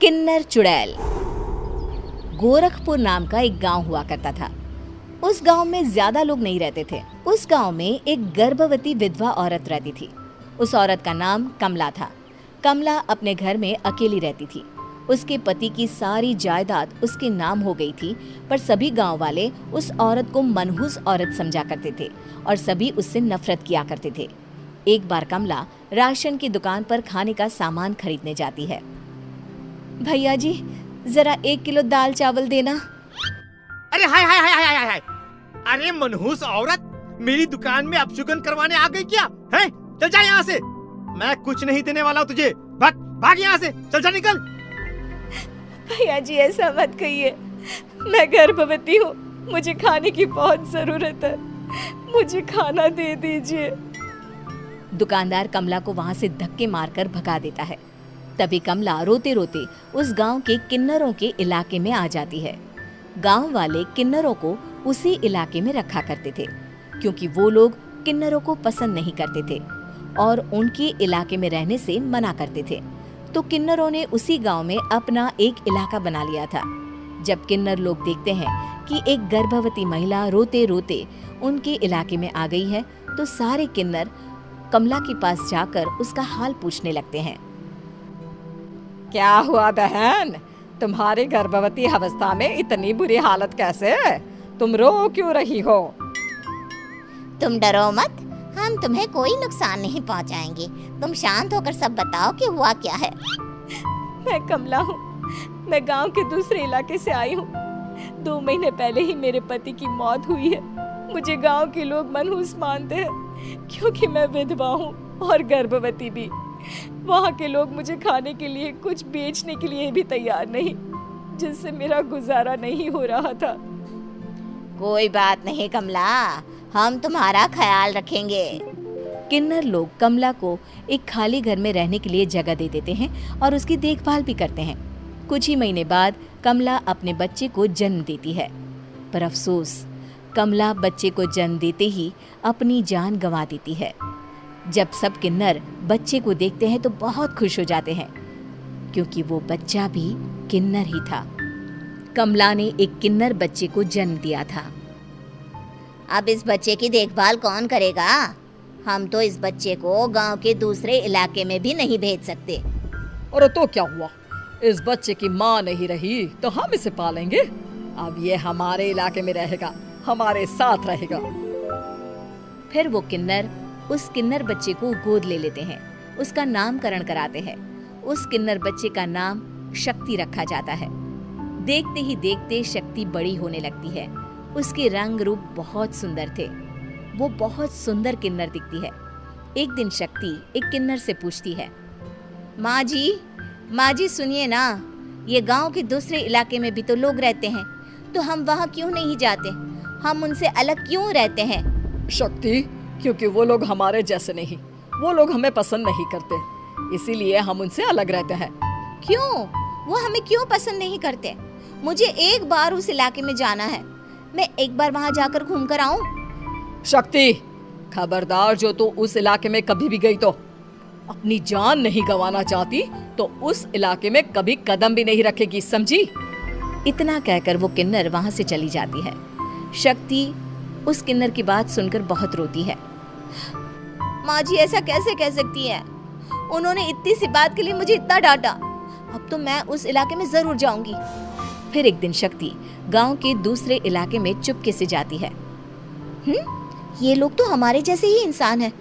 किन्नर चुड़ैल। गोरखपुर नाम का एक गांव हुआ करता था। उस गांव में ज्यादा लोग नहीं रहते थे। उस गांव में एक गर्भवती विधवा औरत रहती थी। उस औरत का नाम कमला था। कमला अपने घर में अकेली रहती थी। उसके पति की सारी जायदाद उसके नाम हो गई थी, पर सभी गांव वाले उस औरत को मनहूस औरत समझा करते थे और सभी उससे नफरत किया करते थे। एक बार कमला राशन की दुकान पर खाने का सामान खरीदने जाती है। भैया जी, जरा 1 किलो दाल चावल देना। अरे हाय हाय हाय हाय हाय! अरे मनहूस औरत, मेरी दुकान में अपशुगन करवाने आ गई क्या? हैं? चल जा यहाँ से, मैं कुछ नहीं देने वाला हूँ तुझे। भाग भाग यहाँ से, चल जा निकल। भैया जी, ऐसा मत कहिए, मैं गर्भवती हूँ, मुझे खाने की बहुत जरूरत है, मुझे खाना दे दीजिए। दुकानदार कमला को वहाँ से धक्के मारकर भगा देता है। तभी कमला रोते रोते उस गांव के किन्नरों के इलाके में आ जाती है। गांव वाले किन्नरों को उसी इलाके में रखा करते थे, क्योंकि वो लोग किन्नरों को पसंद नहीं करते थे और उनके इलाके में रहने से मना करते थे। तो किन्नरों ने उसी गांव में अपना एक इलाका बना लिया था। जब किन्नर लोग देखते हैं कि एक गर्भवती महिला रोते रोते उनके इलाके में आ गई है, तो सारे किन्नर कमला के पास जाकर उसका हाल पूछने लगते हैं। क्या हुआ बहन, तुम्हारी गर्भवती अवस्था में इतनी बुरी हालत कैसे? तुम रो क्यों रही हो? तुम डरो मत, हम तुम्हें कोई नुकसान नहीं पहुंचाएंगे। तुम शांत होकर सब बताओ कि हुआ क्या है। मैं कमला हूँ, मैं गांव के दूसरे इलाके से आई हूँ। 2 महीने पहले ही मेरे पति की मौत हुई है। मुझे गांव के लोग मनहूस मानते हैं, क्योंकि मैं विधवा हूँ और गर्भवती भी। वहाँ के लोग मुझे खाने के लिए कुछ बेचने के लिए भी तैयार नहीं, जिससे मेरा गुजारा नहीं हो रहा था। कोई बात नहीं कमला, हम तुम्हारा ख्याल रखेंगे। किन्नर लोग कमला को एक खाली घर में रहने के लिए जगह दे देते हैं और उसकी देखभाल भी करते हैं। कुछ ही महीने बाद कमला अपने बच्चे को जन्म देती है, पर अफसोस, कमला बच्चे को जन्म देते ही अपनी जान गंवा देती है। जब सब किन्नर बच्चे को देखते हैं तो बहुत खुश हो जाते हैं, क्योंकि वो बच्चा भी किन्नर ही था। कमला ने एक किन्नर बच्चे को जन्म दिया था। अब इस बच्चे की देखभाल कौन करेगा? हम तो इस बच्चे को गांव के दूसरे इलाके में भी नहीं भेज सकते। और तो क्या हुआ, इस बच्चे की माँ नहीं रही तो हम इसे पालेंगे। अब ये हमारे इलाके में रहेगा, हमारे साथ रहेगा। फिर वो किन्नर उस किन्नर बच्चे को गोद ले लेते हैं, उसका नामकरण कराते हैं। उस किन्नर बच्चे का नाम शक्ति रखा जाता है। देखते ही देखते शक्ति बड़ी होने लगती है। उसके रंग रूप बहुत सुंदर थे। वो बहुत सुंदर किन्नर दिखती है। एक दिन शक्ति एक किन्नर से पूछती है, माँ जी सुनिए ना, ये गांव के दूसरे इलाके में भी तो लोग रहते हैं, तो हम वहाँ क्यों नहीं जाते? हम उनसे अलग क्यों रहते हैं? शक्ति, क्योंकि वो लोग हमारे जैसे नहीं, वो लोग हमें पसंद नहीं करते, इसीलिए हम उनसे अलग रहते हैं। क्यों? वो हमें क्यों पसंद नहीं करते? मुझे एक बार उस इलाके में जाना है, मैं एक बार वहाँ जाकर घूम कर आऊं। शक्ति, खबरदार, जो तू उस इलाके में कभी भी गई तो अपनी जान नहीं गंवाना चाहती तो उस इलाके में कभी कदम भी नहीं रखेगी, समझी? इतना कहकर वो किन्नर वहाँ से चली जाती है। शक्ति उस किन्नर की बात सुनकर बहुत रोती है। माँ जी, ऐसा कैसे कह सकती है? उन्होंने इतनी सी बात के लिए मुझे इतना डांटा। अब तो मैं उस इलाके में जरूर जाऊंगी। फिर एक दिन शक्ति गांव के दूसरे इलाके में चुपके से जाती है। ये लोग तो हमारे जैसे ही इंसान हैं,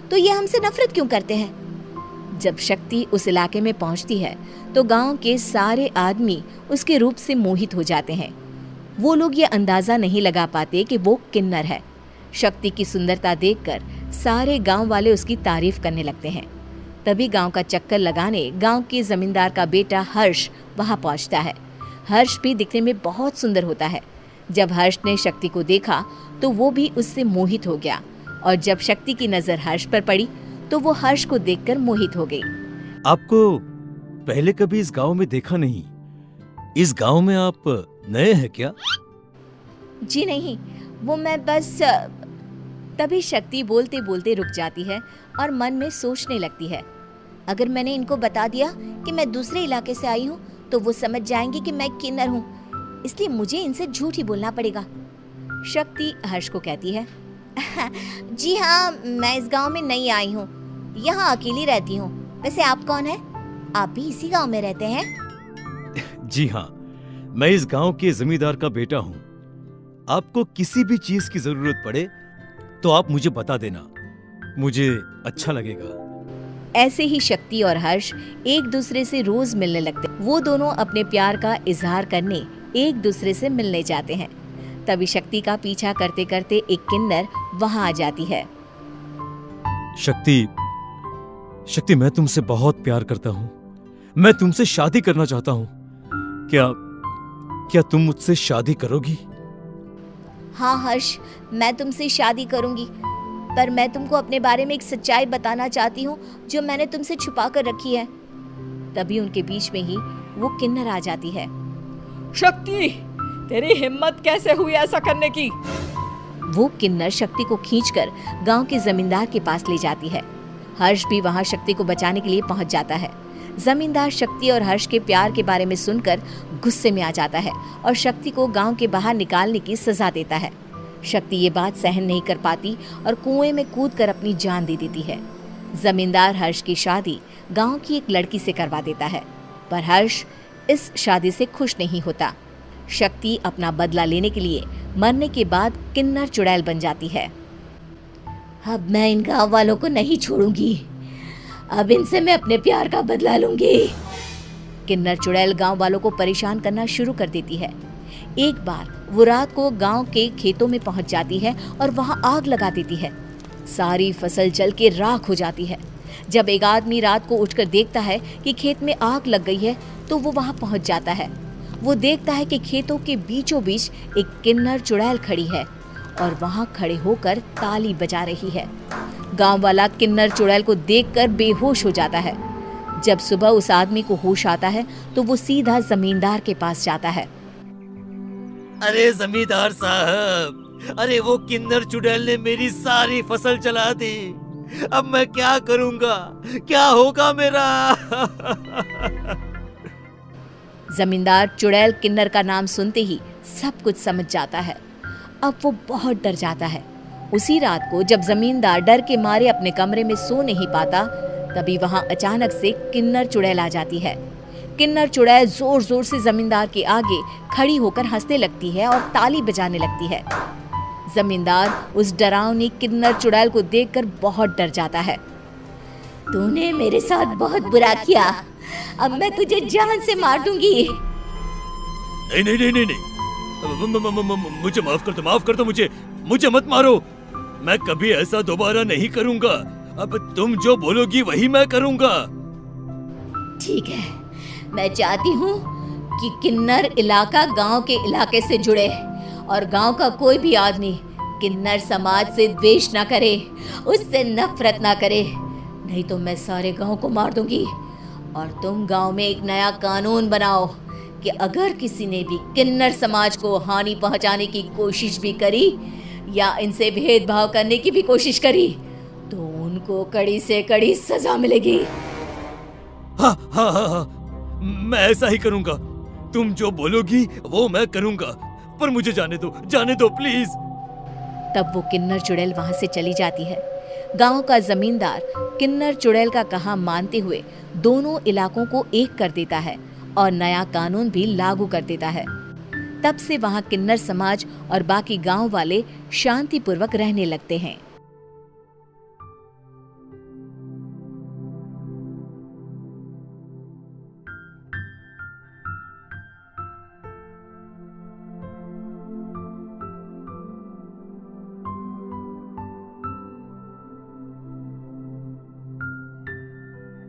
तो ये हमसे नफरत क्यों करते हैं? जब शक्ति उस इलाके में पहुंचती है तो गांव के सारे आदमी उसके रूप से मोहित हो जाते हैं। वो लोग ये अंदाजा नहीं लगा पाते कि वो किन्नर है। शक्ति की सुंदरता देखकर सारे गांव वाले उसकी तारीफ करने लगते हैं। तभी गांव का चक्कर लगाने गांव के जमींदार का बेटा हर्ष वहां पहुंचता है। हर्ष भी दिखने में बहुत सुंदर होता है। जब हर्ष ने शक्ति को देखा तो वो भी उससे मोहित हो गया, और जब शक्ति की नजर हर्ष पर पड़ी तो वो हर्ष को देखकर मोहित हो गई। आपको पहले कभी इस गांव में देखा नहीं। इस गांव में आप नए हैं क्या? जी नहीं, वो मैं बस। तभी शक्ति बोलते बोलते रुक जाती है और मन में सोचने लगती है, अगर मैंने इनको बता दिया कि मैं दूसरे इलाके से आई हूँ तो वो समझ जाएंगे कि मैं किन्नर हूँ, इसलिए मुझे इनसे झूठ ही बोलना पड़ेगा। शक्ति हर्ष को कहती है, जी हाँ, मैं इस गांव में नई आई हूँ, यहाँ अकेली रहती हूँ। वैसे आप कौन है? आप भी इसी गांव में रहते हैं? जी हाँ, मैं इस गांव के जमींदार का बेटा हूँ। आपको किसी भी चीज की जरूरत पड़े तो आप मुझे बता देना, मुझे अच्छा लगेगा। ऐसे ही शक्ति और हर्ष एक दूसरे से रोज मिलने लगते। वो दोनों अपने प्यार का इजहार करने एक दूसरे से मिलने जाते हैं। तभी शक्ति का पीछा करते करते एक किन्नर वहां आ जाती है। शक्ति, मैं तुमसे बहुत प्यार करता हूँ। मैं तुमसे शादी करना चाहता हूँ। क्या तुम मुझसे शादी करोगी? हाँ हर्ष, मैं तुमसे शादी करूंगी, पर मैं तुमको अपने बारे में एक सच्चाई बताना चाहती हूँ जो मैंने तुमसे छुपा कर रखी है। तभी उनके बीच में ही वो किन्नर आ जाती है। शक्ति, तेरी हिम्मत कैसे हुई ऐसा करने की? वो किन्नर शक्ति को खींचकर गांव के जमींदार के पास ले जाती है। हर्ष भी वहां शक्ति को बचाने के लिए पहुंच जाता है। जमींदार शक्ति और हर्ष के प्यार के बारे में सुनकर गुस्से में आ जाता है और शक्ति को गांव के बाहर निकालने की सजा देता है। शक्ति ये बात सहन नहीं कर पाती और कुएं में कूदकर अपनी जान दे देती है। जमींदार हर्ष की शादी गांव की एक लड़की से करवा देता है, पर हर्ष इस शादी से खुश नहीं होता। शक्ति अपना बदला लेने के लिए मरने के बाद किन्नर चुड़ैल बन जाती है। अब मैं इन गांव वालों को नहीं छोड़ूंगी, अब इनसे मैं अपने प्यार का बदला लूंगी। किन्नर चुड़ैल गांव वालों को परेशान करना शुरू कर देती है। एक बार वो रात को गांव के खेतों में पहुंच जाती है और वहां आग लगा देती है। सारी फसल जल के राख हो जाती है। जब एक आदमी रात को उठकर देखता है कि खेत में आग लग गई है तो वो वहां पहुंच जाता है। वो देखता है कि खेतों के बीचों बीच एक किन्नर चुड़ैल खड़ी है और वहां खड़े होकर ताली बजा रही है। गांव वाला किन्नर चुड़ैल को देखकर बेहोश हो जाता है। जब सुबह उस आदमी को होश आता है तो वो सीधा जमींदार के पास जाता है। अरे जमींदार साहब, अरे वो किन्नर चुड़ैल ने मेरी सारी फसल जला दी। अब मैं क्या करूंगा? क्या होगा मेरा? जमींदार चुड़ैल किन्नर का नाम सुनते ही सब कुछ समझ जाता है। अब वो बहुत डर जाता है। उसी रात को जब जमींदार डर के मारे अपने कमरे में सो नहीं पाता, तभी वहां अचानक से किन्नर चुड़ैल आ जाती है। किन्नर चुड़ैल जोर जोर से जमींदार के आगे खड़ी होकर हंसने लगती है और ताली बजाने लगती है। जमींदार उस डरावनी किन्नर चुड़ैल को देखकर बहुत डर जाता है। तूने मेरे साथ बहुत बुरा किया, अब मैं तुझे जान से मार दूंगी। नहीं नहीं नहीं नहीं नहीं, मुझे माफ कर दो, मुझे मत मारो। मैं कभी ऐसा दोबारा नहीं करूंगा। अब तुम जो बोलोगी वही मैं करूंगा। ठीक है, मैं चाहती हूँ कि किन्नर इलाका गांव के इलाके से जुड़े और गांव का कोई भी आदमी किन्नर समाज से द्वेष ना करे, उससे नफरत ना करे, नहीं तो मैं सारे गांव को मार दूंगी। और तुम गांव में एक नया कानून बनाओ कि अगर किसी ने भी किन्नर समाज को हानि पहुंचाने की कोशिश भी करी या इनसे भेदभाव करने की भी कोशिश करी तो उनको कड़ी से कड़ी सजा मिलेगी। हाँ हाँ हाँ हाँ, मैं ऐसा ही करूंगा। तुम जो बोलोगी वो मैं करूंगा, पर मुझे जाने दो प्लीज। तब वो किन्नर चुड़ैल वहां से चली जाती है। गांव का जमींदार किन्नर चुड़ैल का कहा मानते हुए दोनों इलाकों को एक कर देता है और नया कानून भी लागू कर देता है। तब से वहां किन्नर समाज और बाकी गांव वाले शांतिपूर्वक रहने लगते हैं।